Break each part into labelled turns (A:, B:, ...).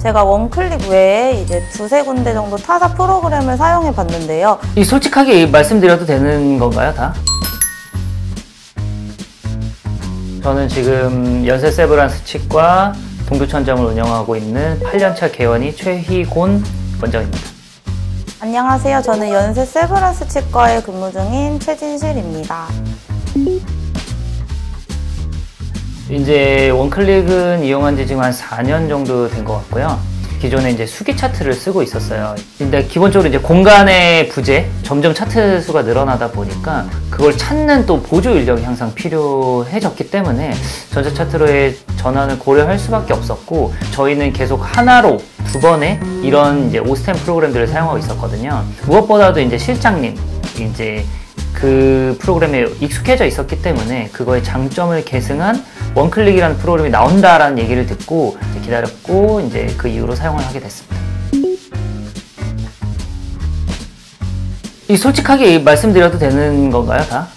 A: 제가 원클릭 외에 이제 두세 군데 정도 타사 프로그램을 사용해 봤는데요.
B: 솔직하게 말씀드려도 되는 건가요, 다? 저는 지금 연세 세브란스 치과 동교천점을 운영하고 있는 8년차 개원의 최희곤 원장입니다.
A: 안녕하세요. 저는 연세 세브란스 치과에 근무 중인 최진실입니다.
B: 이제 원클릭은 이용한 지 지금 한 4년 정도 된 것 같고요. 기존에 이제 수기 차트를 쓰고 있었어요. 근데 기본적으로 이제 공간의 부재, 점점 차트 수가 늘어나다 보니까 그걸 찾는 또 보조 인력이 항상 필요해졌기 때문에 전자 차트로의 전환을 고려할 수밖에 없었고, 저희는 계속 하나로 두 번의 이런 이제 오스템 프로그램들을 사용하고 있었거든요. 무엇보다도 이제 실장님, 이제 그 프로그램에 익숙해져 있었기 때문에 그거의 장점을 계승한 원클릭이라는 프로그램이 나온다라는 얘기를 듣고 기다렸고, 이제 그 이후로 사용을 하게 됐습니다. 이 솔직하게 말씀드려도 되는 건가요, 다?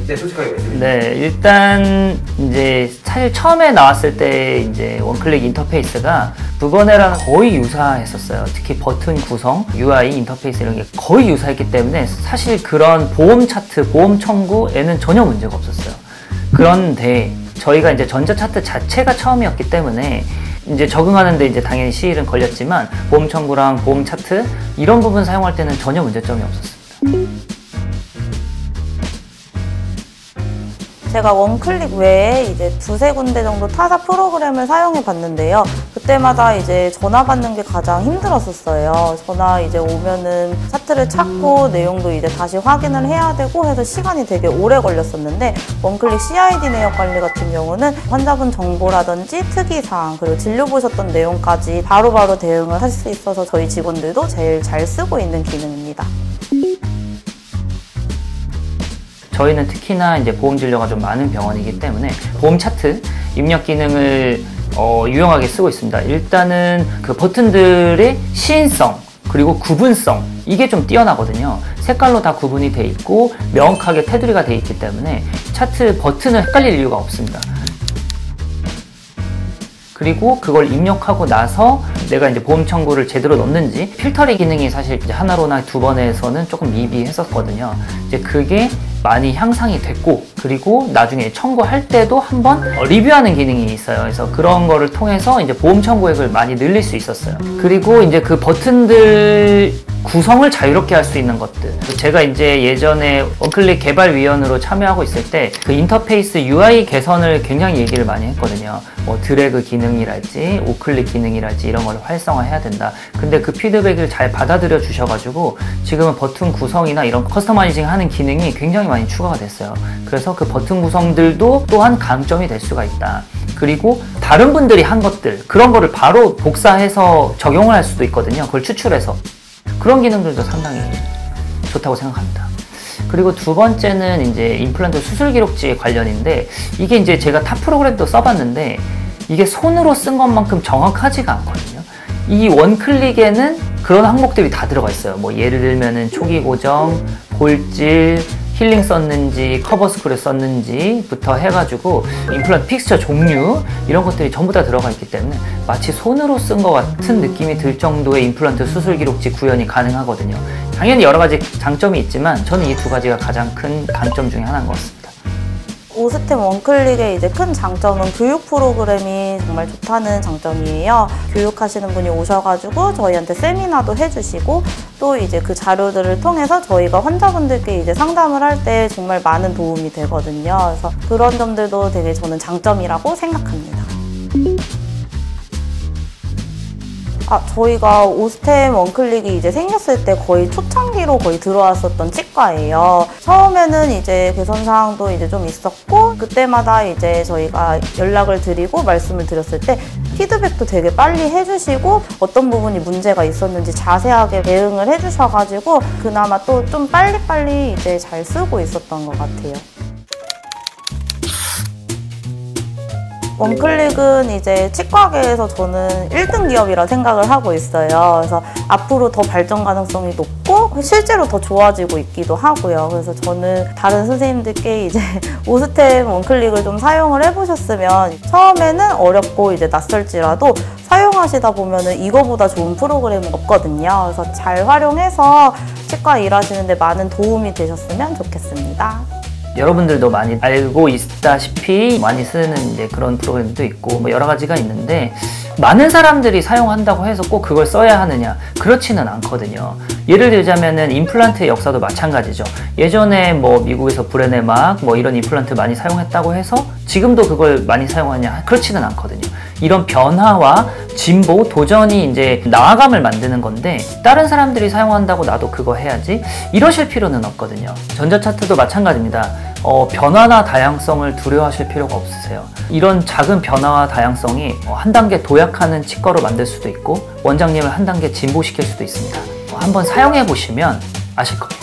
C: 네, 솔직하게 말씀드립니다.
B: 네, 일단 이제 사실 처음에 나왔을 때 이제 원클릭 인터페이스가 부버네랑 거의 유사했었어요. 특히 버튼 구성, UI 인터페이스 이런 게 거의 유사했기 때문에 사실 그런 보험 차트, 보험 청구에는 전혀 문제가 없었어요. 그런데 저희가 이제 전자 차트 자체가 처음이었기 때문에 이제 적응하는데 이제 당연히 시일은 걸렸지만, 보험 청구랑 보험 차트 이런 부분 사용할 때는 전혀 문제점이 없었습니다.
A: 제가 원클릭 외에 이제 두세 군데 정도 타사 프로그램을 사용해 봤는데요. 그때마다 이제 전화 받는 게 가장 힘들었었어요. 전화 이제 오면은 차트를 찾고 내용도 이제 다시 확인을 해야 되고 해서 시간이 되게 오래 걸렸었는데, 원클릭 CID 내역 관리 같은 경우는 환자분 정보라든지 특이사항, 그리고 진료 보셨던 내용까지 바로바로 대응을 할 수 있어서 저희 직원들도 제일 잘 쓰고 있는 기능입니다.
B: 저희는 특히나 이제 보험 진료가 좀 많은 병원이기 때문에 보험 차트 입력 기능을 유용하게 쓰고 있습니다. 일단은 그 버튼들의 시인성 그리고 구분성, 이게 좀 뛰어나거든요. 색깔로 다 구분이 돼 있고 명확하게 테두리가 돼 있기 때문에 차트 버튼을 헷갈릴 이유가 없습니다. 그리고 그걸 입력하고 나서 내가 이제 보험 청구를 제대로 넣는지, 필터링 기능이 사실 이제 하나로나 두 번에서는 조금 미비했었거든요. 이제 그게 많이 향상이 됐고, 그리고 나중에 청구할 때도 한번 리뷰하는 기능이 있어요. 그래서 그런 거를 통해서 이제 보험 청구액을 많이 늘릴 수 있었어요. 그리고 이제 그 버튼들 구성을 자유롭게 할 수 있는 것들, 제가 이제 예전에 원클릭 개발위원으로 참여하고 있을 때 그 인터페이스 UI 개선을 굉장히 얘기를 많이 했거든요. 뭐 드래그 기능이랄지 우클릭 기능이랄지 이런 걸 활성화해야 된다. 근데 그 피드백을 잘 받아들여 주셔가지고 지금은 버튼 구성이나 이런 커스터마이징 하는 기능이 굉장히 많이 추가가 됐어요. 그래서 그 버튼 구성들도 또한 강점이 될 수가 있다. 그리고 다른 분들이 한 것들, 그런 거를 바로 복사해서 적용을 할 수도 있거든요. 그걸 추출해서. 그런 기능들도 상당히 좋다고 생각합니다. 그리고 두 번째는 이제 임플란트 수술 기록지 관련인데, 이게 이제 제가 타 프로그램도 써봤는데 이게 손으로 쓴 것만큼 정확하지가 않거든요. 이 원클릭에는 그런 항목들이 다 들어가 있어요. 뭐 예를 들면은 초기 고정, 골질, 힐링 썼는지, 커버 스크류 썼는지부터 해가지고 임플란트 픽스처 종류, 이런 것들이 전부 다 들어가 있기 때문에 마치 손으로 쓴 것 같은 느낌이 들 정도의 임플란트 수술 기록지 구현이 가능하거든요. 당연히 여러 가지 장점이 있지만 저는 이 두 가지가 가장 큰 강점 중에 하나인 것 같습니다.
A: 오스템 원클릭의 이제 큰 장점은 교육 프로그램이 정말 좋다는 장점이에요. 교육하시는 분이 오셔가지고 저희한테 세미나도 해주시고, 또 이제 그 자료들을 통해서 저희가 환자분들께 이제 상담을 할 때 정말 많은 도움이 되거든요. 그래서 그런 점들도 되게 저는 장점이라고 생각합니다. 저희가 오스템 원클릭이 이제 생겼을 때 거의 초창기로 거의 들어왔었던 치과예요. 처음에는 이제 개선사항도 이제 좀 있었고, 그때마다 이제 저희가 연락을 드리고 말씀을 드렸을 때 피드백도 되게 빨리 해주시고, 어떤 부분이 문제가 있었는지 자세하게 대응을 해주셔가지고 그나마 또 좀 빨리빨리 이제 잘 쓰고 있었던 것 같아요. 원클릭은 이제 치과계에서 저는 1등 기업이라 생각을 하고 있어요. 그래서 앞으로 더 발전 가능성이 높고 실제로 더 좋아지고 있기도 하고요. 그래서 저는 다른 선생님들께 이제 오스템 원클릭을 좀 사용을 해보셨으면 처음에는 어렵고 이제 낯설지라도 사용하시다 보면은 이거보다 좋은 프로그램은 없거든요. 그래서 잘 활용해서 치과 일하시는데 많은 도움이 되셨으면 좋겠습니다.
B: 여러분들도 많이 알고 있다시피 많이 쓰는 이제 그런 프로그램도 있고 뭐 여러 가지가 있는데 많은 사람들이 사용한다고 해서 꼭 그걸 써야 하느냐? 그렇지는 않거든요. 예를 들자면은 임플란트의 역사도 마찬가지죠. 예전에 뭐 미국에서 브레네막 뭐 이런 임플란트 많이 사용했다고 해서 지금도 그걸 많이 사용하냐? 그렇지는 않거든요. 이런 변화와 진보, 도전이 이제 나아감을 만드는 건데 다른 사람들이 사용한다고 나도 그거 해야지? 이러실 필요는 없거든요. 전자차트도 마찬가지입니다. 변화나 다양성을 두려워하실 필요가 없으세요. 이런 작은 변화와 다양성이 한 단계 도약하는 치과로 만들 수도 있고 원장님을 한 단계 진보시킬 수도 있습니다. 한번 사용해 보시면 아실 겁니다.